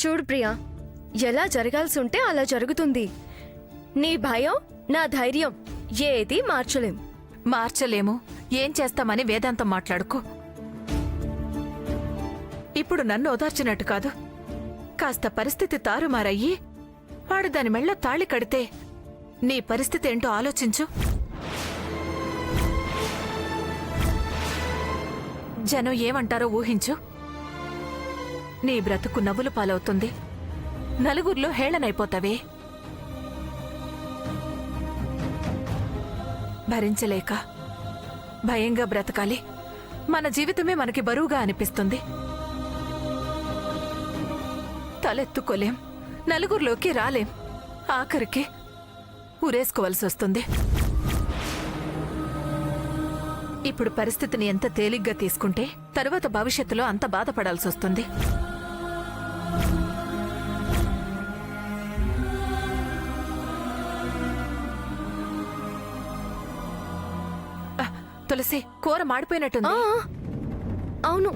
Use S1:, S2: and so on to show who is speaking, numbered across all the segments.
S1: చూడు ప్రియా, ఎలా జరగాల్సి ఉంటే అలా జరుగుతుంది. నీ భయం నా ధైర్యం ఏది మార్చలేం.
S2: మార్చలేము, ఏం చేస్తామని వేదాంతం మాట్లాడుకో. ఇప్పుడు నన్ను ఓదార్చినట్టు కాదు. కాస్త పరిస్థితి తారుమారయ్యి వాడు దాని మెళ్ళో తాళి కడితే నీ పరిస్థితి ఏంటో ఆలోచించు. జనం ఏమంటారో ఊహించు. నీ బ్రతుకు నవ్వులు పాలవుతుంది. నలుగురిలో హేళనైపోతావే. భరించలేక భయంగా బ్రతకాలి. మన జీవితమే మనకి బరువుగా అనిపిస్తుంది. తలెత్తుకోలేం, నలుగురిలోకి రాలేం. ఆఖరికి ఊరేసుకోవాల్సి వస్తుంది. ఇప్పుడు పరిస్థితిని ఎంత తేలిగ్గా తీసుకుంటే తరువాత భవిష్యత్తులో అంత బాధపడాల్సి వస్తుంది. తులసి, కూర మాడిపోయినట్టుంది.
S1: అవును.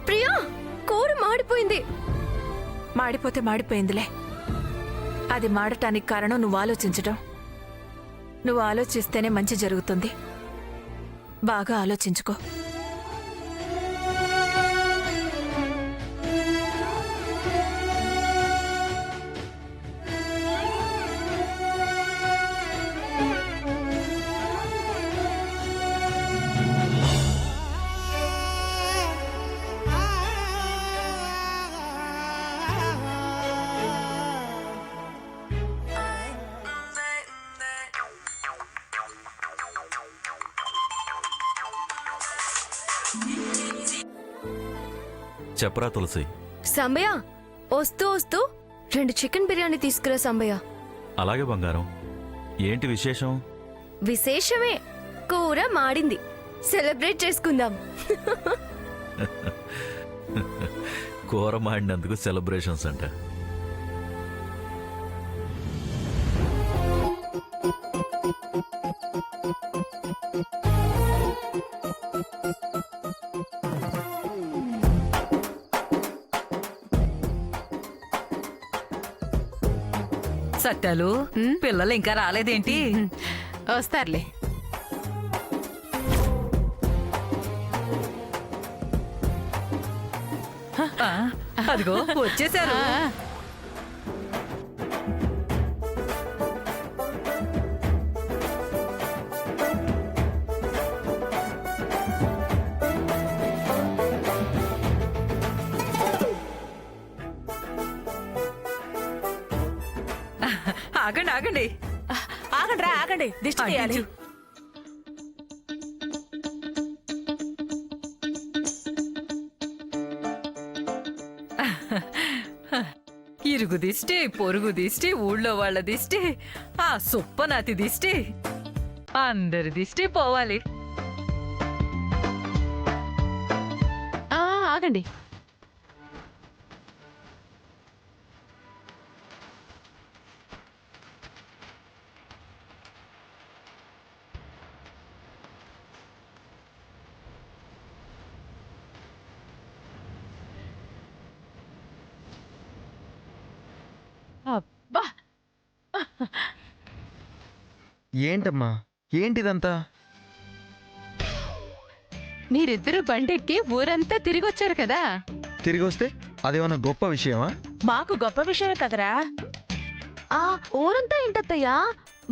S1: ప్రియా, కూర మాడిపోయింది.
S2: మాడిపోతే మాడిపోయిందిలే. అది మాడటానికి కారణం నువ్వు ఆలోచించటం. నువ్వు ఆలోచిస్తేనే మంచి జరుగుతుంది. బాగా ఆలోచించుకో.
S3: చెప్పరా తులసి.
S1: సంబయ్య, వస్తూ వస్తూ 2 చికెన్ బిర్యానీ తీసుకురా సంబయ్య.
S3: అలాగే బంగారం. ఏంటి విశేషం?
S1: విశేషమే, కూర మాడింది. సెలబ్రేట్ చేసుకుందాం.
S3: కూర మాడినందుకు సెలబ్రేషన్స్ అంట.
S4: సత్యాలు, పిల్లలు ఇంకా రాలేదేంటి?
S2: వస్తారులే.
S4: అదిగో వచ్చేసారు. ఆగండి ఆగండి
S2: ఆగండి, ఆగండి, దిష్టి తీయాలి.
S4: ఇరుగు దిష్టి, పొరుగు దిష్టి, ఊళ్ళో వాళ్ళ దిష్టి, ఆ సుప్పనాతి దిష్టి, అందరి దిష్టి పోవాలి.
S2: ఆగండి. అబ్బా,
S5: ఏంటమ్మా, ఏంటిదంతా?
S2: మీరిద్దరూ బండెక్కి ఊరంతా తిరిగొచ్చారు కదా.
S5: తిరిగి వస్తే అదేమన్నా గొప్ప విషయమా?
S2: మాకు గొప్ప విషయమే కదరా.
S1: ఆ ఊరంతా ఏంటత్తయ్యా,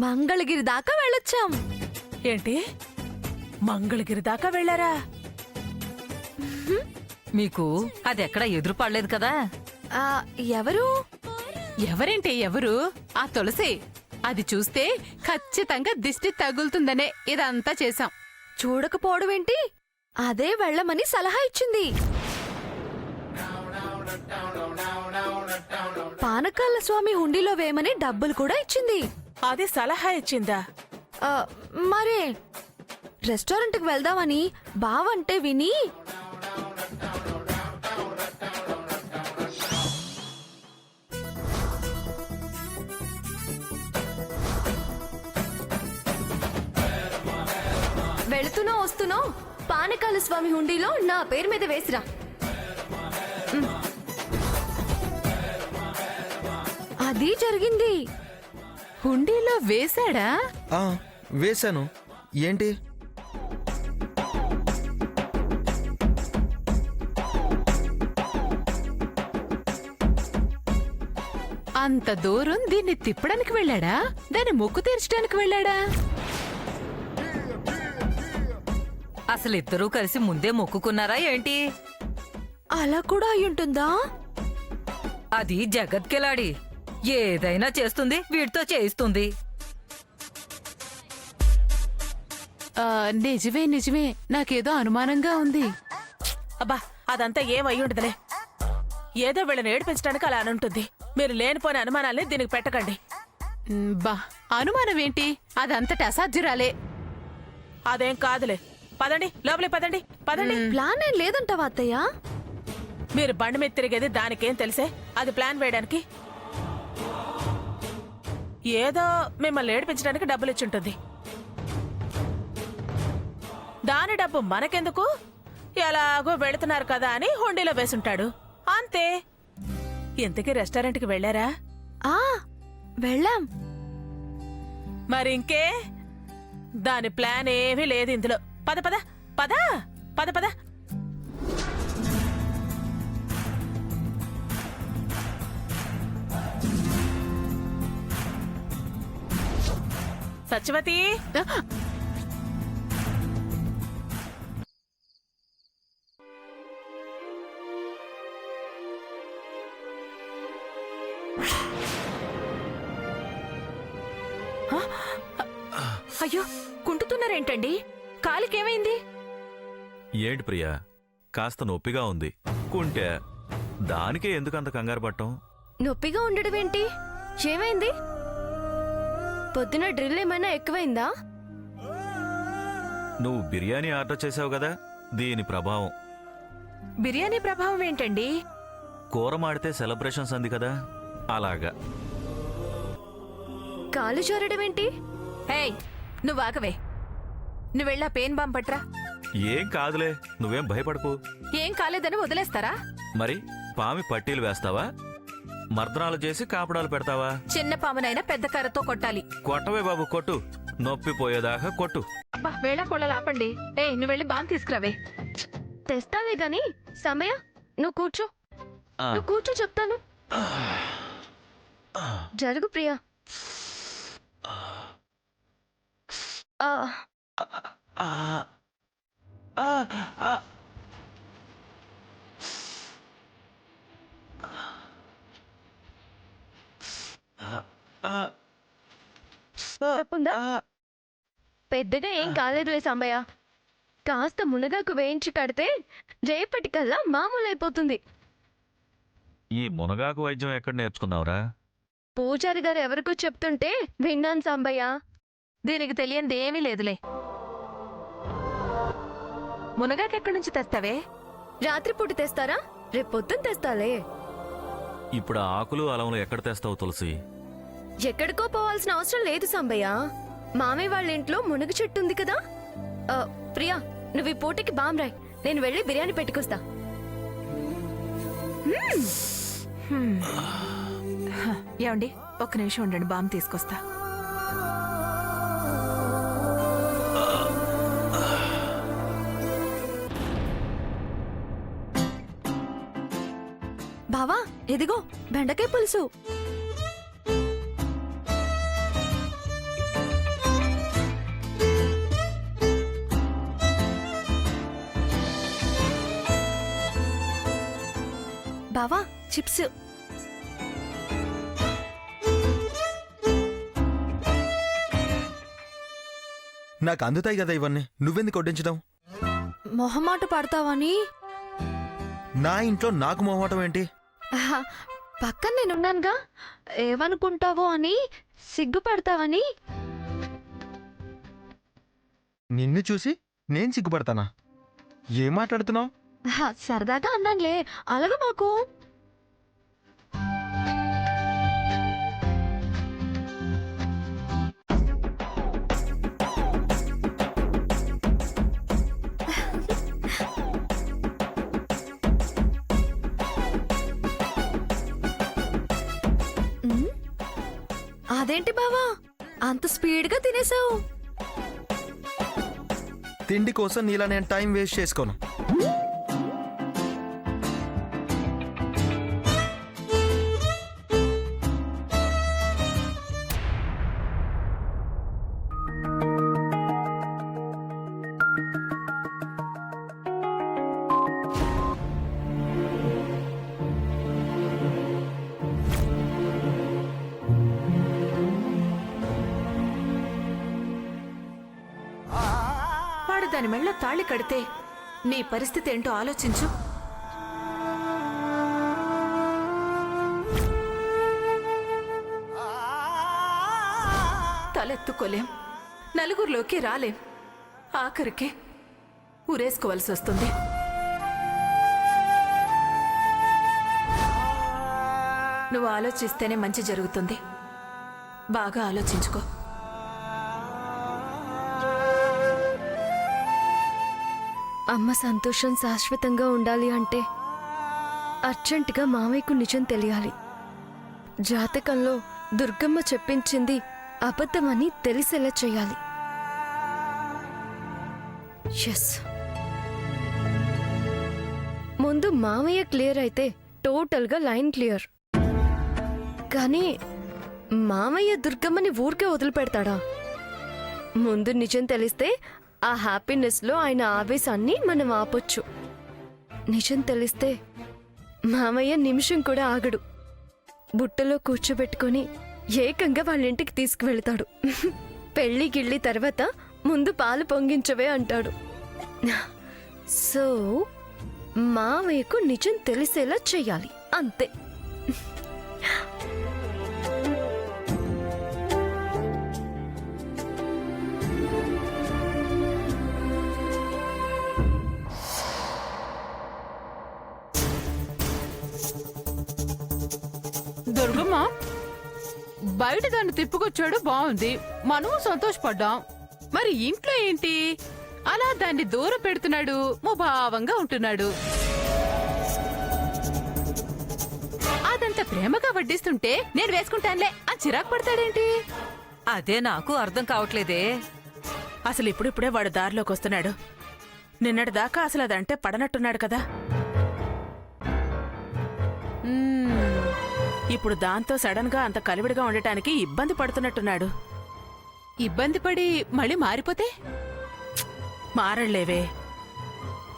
S1: మంగళగిరి దాకా వెళ్ళొచ్చాం.
S2: ఏంటి, మంగళగిరి దాకా వెళ్ళారా?
S4: మీకు అది ఎక్కడా ఎదురు పడలేదు కదా.
S1: ఎవరు?
S2: ఎవరేంటి ఎవరు? ఆ తులసి. అది చూస్తే ఖచ్చితంగా దిష్టి తగులుతుందనే ఇదంతా చేశాం.
S1: చూడకపోవడం ఏంటి, అదే వెళ్ళమని సలహా ఇచ్చింది. పానకాల స్వామి హుండీలో వేయమని డబ్బులు కూడా ఇచ్చింది.
S2: అది సలహా ఇచ్చిందా?
S1: మరే రెస్టారెంట్కి వెళ్దామని బావంటే విని వెళుతునో వస్తునో పానకాల స్వామి హుండీలో నా పేరు మీద వేసిరా. అది జరిగింది.
S2: హుండీలో వేశాడా?
S5: ఆ, వేశాను. ఏంటి?
S2: అంత దూరం దీన్ని తిప్పడానికి వెళ్ళాడా? దాన్ని మొక్కు తీర్చడానికి వెళ్ళాడా?
S4: అసలు ఇద్దరూ కలిసి ముందే మొక్కుకున్నారా ఏంటి?
S1: అలా కూడా అయ్యుంటుందా?
S4: అది జగత్కెలాడి ఏదైనా చేస్తుంది, వీడితో చేయిస్తుంది.
S2: నిజమే నాకేదో అనుమానంగా ఉంది.
S6: అబ్బా అదంతా ఏమయ్యుండదులే. ఏదో వీళ్ళని ఏడిపించడానికి అలా అనుంటుంది. మీరు లేనిపోయిన అనుమానాల్ని దీనికి పెట్టకండి.
S2: బా, అనుమానం ఏంటి? అదంతటి అసాధ్యురాలే.
S6: అదేం కాదులే. పదండి, లోపలికి పదండి, పదండి.
S1: ప్లాన్ ఏం లేదంటావా అత్తయ్య?
S6: మీరు బండి మీద తిరిగేది దానికేం తెలిసే? అది ప్లాన్ వేయడానికి ఏదో మిమ్మల్ని ఏడిపించడానికి డబ్బులు ఇచ్చుంటుంది. దాని డబ్బు మనకెందుకు? ఎలాగో వెళుతున్నారు కదా అని హుండీలో వేసుంటాడు అంతే. ఇంతకీ రెస్టారెంట్కి వెళ్ళారా?
S1: ఆ వెళ్ళాం.
S6: మరి ఇంకే? దాని ప్లాన్ ఏమీ లేదు ఇందులో. పద పద పద పద పద. సత్యవతి,
S2: అయ్యో, కుంటుతున్నారేంటండి? కాలికేమైంది?
S3: ఏంటి ప్రియా, కాస్త నొప్పిగా ఉంది. కుంటే దానికే ఎందుకంత కంగారు పట్టం?
S1: నొప్పిగా ఉండడం ఏంటి? ఏమైంది? పొద్దున డ్రిల్ ఏమైనా ఎక్కువైందా?
S3: నువ్వు బిర్యానీ ఆర్డర్ చేసావు కదా, దీని ప్రభావం.
S2: బిర్యానీ ప్రభావం ఏంటండి?
S3: కూర మాడితే సెలబ్రేషన్స్ అంది కదా, అలాగా.
S1: కాలు చోరడం ఏంటి?
S2: ఏయ్, నువ్వు ఆగవే. నువ్వెళ్ళా పెయిన్ బాంబ్ పట్రా.
S3: ఏం కాదులే, నువ్వేం భయపడకు.
S2: ఏం కాలేదని వదిలేస్తారా?
S3: మరి పామి పట్టీలు వేస్తావా? మర్దనాలు చేసి కాపడాలు పెడతావా?
S2: చిన్న పామునైనా పెద్ద కర్రతో కొట్టాలి.
S3: కొట్టవే బాబు, కొట్టు. నొప్పి పోయేదాకా కొట్టు.
S2: అబ్బా, వేళ కొళ్ళలు ఆపండి. ఏయ్, నువ్వు వెళ్ళి బాంబు తీసుకురావే.
S1: తెస్తావే గాని సమయ, నువ్వు కూర్చో.
S3: ఆ.
S1: నువ్వు కూర్చో చెప్తాను. జరుగు ప్రియా. తప్పుందా? పెద్దగా ఏం కాలేదులే సాంబయ్య. కాస్త మునగాకు వేయించి కడితే రేపటికల్లా మామూలు అయిపోతుంది.
S3: ఈ మునగాకు వైద్యం ఎక్కడ నేర్చుకున్నావురా?
S1: పూజారి గారు ఎవరికో చెప్తుంటే విన్నాను సాంబయ్య.
S2: దీనికి తెలియంది ఏమీ లేదులే. మునగాకెక్కడి నుంచి తెస్తావే?
S1: రాత్రిపూట తెస్తారా? రేపు పొద్దున తెస్తాలే.
S3: ఇప్పుడు ఆ ఆకులు అలములు ఎక్కడ తెస్తావు తులసి?
S1: ఎక్కడికో పోవాల్సిన అవసరం లేదు సాంబయ్య. మామయ్య వాళ్ళ ఇంట్లో మునగ చెట్టు ఉంది కదా. ప్రియా, నువ్వు ఈ పూటకి బాంబ్రాయ్, నేను వెళ్ళి బిర్యానీ పెట్టుకొస్తా.
S2: ఏమండి, ఒక్క నిమిషం ఉండండి, బాంబు తీసుకొస్తా.
S1: బావా, ఎదిగో బెండకాయ పులుసు. బావా, చిప్స్.
S5: నాకు అందుతాయి కదా ఇవన్నీ, నువ్వెందుకు వడ్డించడం?
S1: మొహమాట పడతావని.
S5: నా ఇంట్లో నాకు మొహమాటం ఏంటి?
S1: పక్కన నేనున్నానుగా, ఏమనుకుంటావో అని సిగ్గుపడతావని.
S5: నిన్ను చూసి నేను సిగ్గుపడతానా? ఏం మాట్లాడుతున్నావు?
S1: సరదాగా అన్నానులే, అలాగే మాకు. అదేంటి బావా అంత స్పీడ్గా తినేసావు?
S5: తిండి కోసం నీలా నేను టైం వేస్ట్ చేసుకోను.
S2: వాడు దాని మెళ్ళ తాళి కడితే నీ పరిస్థితి ఏంటో ఆలోచించు. తలెత్తుకోలేం, నలుగురిలోకి రాలేం, ఆఖరికి ఊరేసుకోవాల్సి వస్తుంది. నువ్వు ఆలోచిస్తేనే మంచి జరుగుతుంది. బాగా ఆలోచించుకో.
S1: అమ్మ సంతోషం శాశ్వతంగా ఉండాలి అంటే అర్జెంటుగా మామయ్యకు నిజం తెలియాలి. జాతకంలో దుర్గమ్మ చెప్పించింది అబద్ధమని తెలిసేలా చేయాలి. ఎస్, ముందు మామయ్య క్లియర్ అయితే టోటల్గా లైన్ క్లియర్. కానీ మామయ్య దుర్గమ్మని ఊరికే వదిలిపెడతాడా? ముందు నిజం తెలిస్తే ఆ హ్యాపీనెస్లో ఆయన ఆవేశాన్ని మనం ఆపొచ్చు. నిజం తెలిస్తే మామయ్య నిమిషం కూడా ఆగడు. బుట్టలో కూర్చోబెట్టుకొని ఏకంగా వాళ్ళ ఇంటికి తీసుకువెళ్తాడు. పెళ్లి గిళ్ళి తర్వాత ముందు పాలు పొంగించవే అంటాడు. సో మామయ్యకు నిజం తెలిసేలా చెయ్యాలి, అంతే.
S7: దుర్గమ్మ, బయట దాన్ని తిప్పుకొచ్చాడు, బాగుంది, మనం సంతోషపడ్డాం. మరి ఇంట్లో ఏంటి అలా దాన్ని దూరం పెడుతున్నాడు, ముభావంగా ఉంటున్నాడు. అదంత ప్రేమగా వడ్డిస్తుంటే నేను వేసుకుంటానులే అని చిరాకు పడతాడేంటి?
S4: అదే నాకు అర్థం కావట్లేదే.
S6: అసలు ఇప్పుడిప్పుడే వాడు దారిలోకి వస్తున్నాడు. నిన్నటి దాకా అసలు అదంటే పడనట్టున్నాడు కదా. ఇప్పుడు దాంతో సడన్ గా అంత కలివిడిగా ఉండటానికి ఇబ్బంది పడుతున్నట్టున్నాడు.
S7: ఇబ్బంది పడి మళ్ళీ మారిపోతే?
S6: మారళ్లేవే.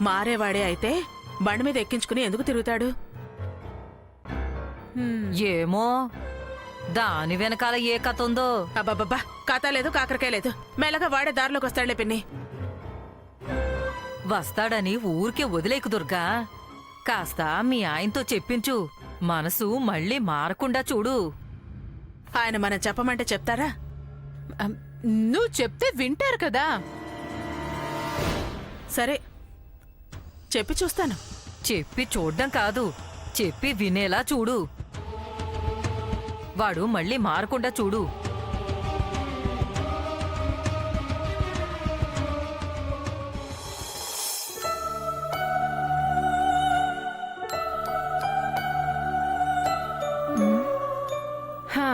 S6: మారేవాడే అయితే బండి మీద ఎక్కించుకుని ఎందుకు తిరుగుతాడు?
S4: ఏమో, దాని వెనకాల ఏ కథ ఉందో.
S6: అబ్బబ్బబ్బా, కథ లేదు కాకరకాయ లేదు. మెల్లగా వాడే దారిలోకి వస్తాడులే పిన్ని.
S4: వస్తాడని ఊరికే వదిలేకు దుర్గా. కాస్త మీ ఆయనతో చెప్పించు, మనసు మళ్ళీ మారకుండా చూడు.
S6: ఆయన మనం చెప్పమంటే చెప్తారా?
S7: నువ్వు చెప్తే వింటారు కదా.
S6: సరే, చెప్పి చూస్తాను.
S4: చెప్పి చూడ్డం కాదు, చెప్పి వినేలా చూడు. వాడు మళ్ళీ మారకుండా చూడు.
S2: హా,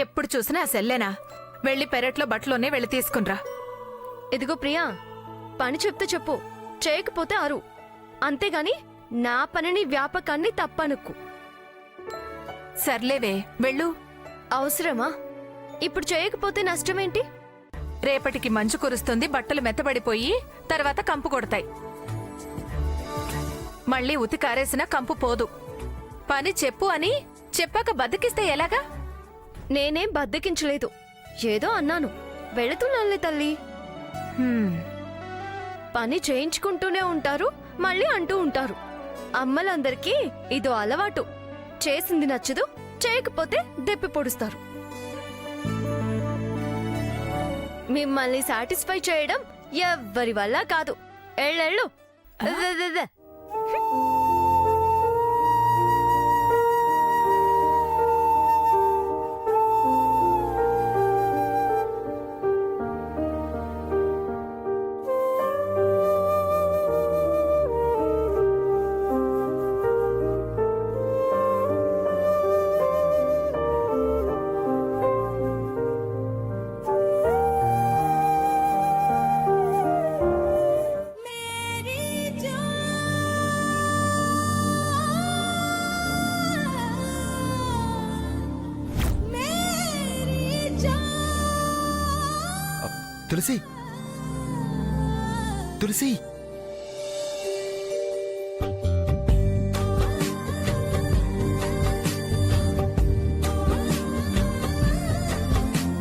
S2: ఎప్పుడు చూసినా ఆ సెల్లేనా? వెళ్ళి పెరట్లో బట్టలోనే వెళ్ళి తీసుకునిరా.
S1: ఇదిగో ప్రియా, పని చెప్తే చెప్పు, చేయకపోతే అరు. అంతేగాని నా పనిని వ్యాపకాన్ని తప్పనుక్కు.
S2: సర్లేవే, వెళ్ళు.
S1: అవసరమా? ఇప్పుడు చేయకపోతే నష్టమేంటి?
S2: రేపటికి మంచు కురుస్తుంది, బట్టలు మెత్తబడిపోయి తర్వాత కంపు కొడతాయి. మళ్ళీ ఉతికారేసిన కంపు పోదు. పని చెప్పు అని చెప్పాక బద్దకిస్తే ఎలాగా?
S1: నేనేం బద్దకించలేదు, ఏదో అన్నాను. వెళుతున్నానులే తల్లి.
S2: హ్మ్,
S1: పని చేయించుకుంటూనే ఉంటారు, మళ్ళీ అంటూ ఉంటారు. అమ్మలందరికీ ఇదో అలవాటు. చేసింది నచ్చదు, చేయకపోతే దెప్పి పొడుస్తారు. మిమ్మల్ని సాటిస్ఫై చేయడం ఎవ్వరి వల్ల కాదు. ఎళ్ళెళ్ళు. అదదద.
S5: తులసి తులసి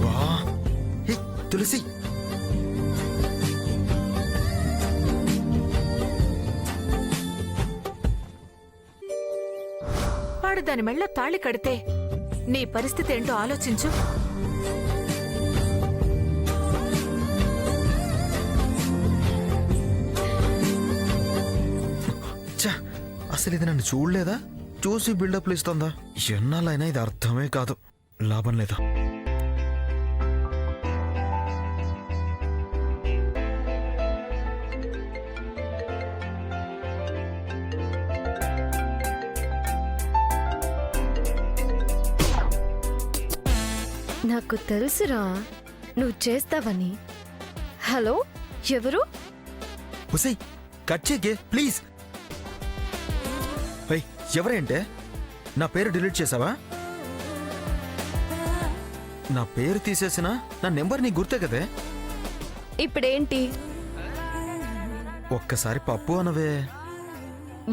S5: వా హే తులసి
S2: వాడు దాని మెళ్ళో తాళి కడితే నీ పరిస్థితి ఏంటో ఆలోచించు.
S5: ఛ, అసలు ఇది నన్ను చూడలేదా? చూసి బిల్డప్లు ఇస్తుందా? ఎన్నాళ్ళైనా ఇది అర్థమే కాదు. లాభం లేదా?
S1: నాకు తెలుసురా నువ్వు చేస్తావని. హలో, ఎవరు?
S5: హుసై కట్ చేయకే ప్లీజ్. హై, ఎవరేంటే? నా పేరు డిలీట్ చేసావా? నా పేరు తీసేసినా నా నెంబర్ నీకు గుర్తే కదే.
S1: ఇప్పుడేంటి
S5: ఒక్కసారి పప్పు అనవే.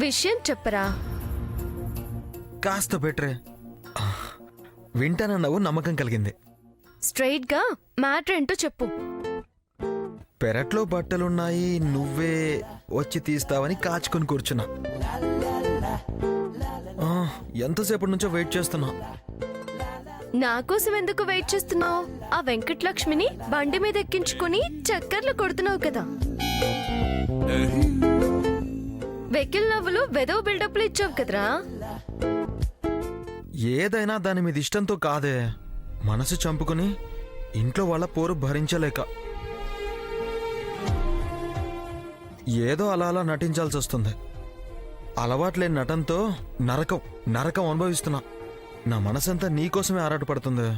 S1: విషయం చెప్పరా?
S5: కాస్త బెటరే. వింటానన్నావు, నమ్మకం కలిగింది.
S1: స్ట్రైట్ గా మ్యాటర్ ఏంటో చెప్పు.
S5: పెరట్లో బట్టలున్నాయి, నువ్వే వచ్చి తీస్తావని కాచుకొని కూర్చున్నా. ఆ, ఎంతసేపటి నుంచో వెయిట్ చేస్తున్నా.
S1: నా కోసం ఎందుకు వెయిట్ చేస్తున్నావు? ఆ వెంకటలక్ష్మిని బండి మీద ఎక్కించుకుని చక్కర్లు కొడుతున్నావు కదా. వెకిల్ నవ్వులు వెదవ బిల్డప్లు ఇచ్చావు కదరా.
S5: ఏదైనా దాని మీద ఇష్టంతో కాదే, మనసు చంపుకుని ఇంట్లో వాళ్ళ పోరు భరించలేక ఏదో అలా అలా నటించాల్సి వస్తుంది. అలవాట్లేని నటంతో నరకం నరకం అనుభవిస్తున్నా. నా మనసంతా నీకోసమే ఆరాటపడుతుంది.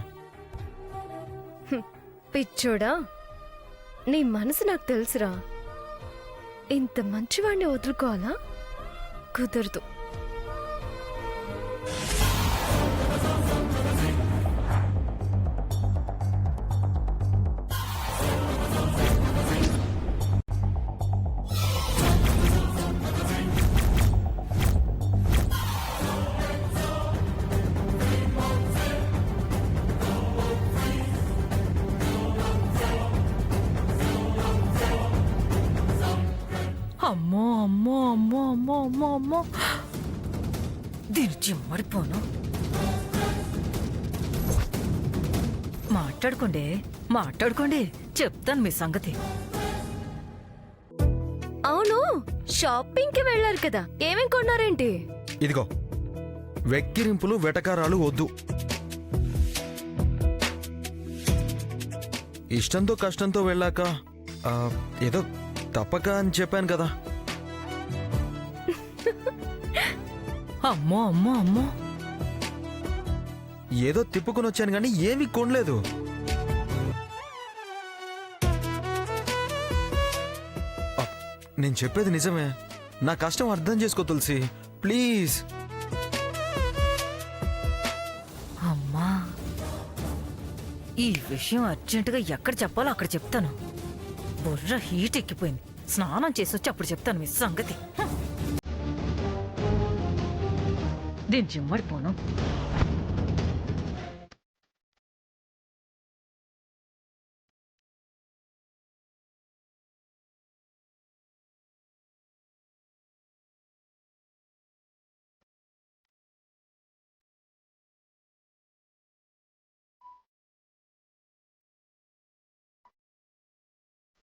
S1: పిచ్చోడా, నీ మనసు నాకు తెలుసురా. ఇంత మంచివాణ్ణి వదులుకోవాలా? కుదరదు.
S4: అమ్మో అమ్మో అమ్మో అమ్మో అమ్మో అమ్మో, దీని చిమ్మడిపోను. మాట్లాడుకోండి మాట్లాడుకోండి, చెప్తాను మీ సంగతి.
S1: అవును, షాపింగ్ కి వెళ్ళారు కదా, ఏమేం కొన్నారేంటి?
S5: ఇదిగో, వెక్కిరింపులు వెటకారాలు వద్దు. ఇష్టంతో కష్టంతో వెళ్ళాక ఏదో తప్పక అని చెప్పాను కదా.
S4: అమ్మో అమ్మో అమ్మో,
S5: ఏదో తిప్పుకుని వచ్చాను కానీ ఏమీ కొనలేదు. నేను చెప్పేది నిజమే. నా కష్టం అర్థం చేసుకో తులసి, ప్లీజ్.
S4: అమ్మా, ఈ విషయం అర్జెంటుగా ఎక్కడ చెప్పాలో అక్కడ చెప్తాను. బుర్ర హీట్ ఎక్కిపోయింది. స్నానం చేసి వచ్చి అప్పుడు చెప్తాను మీ సంగతి. దీని చిమ్మడిపోను.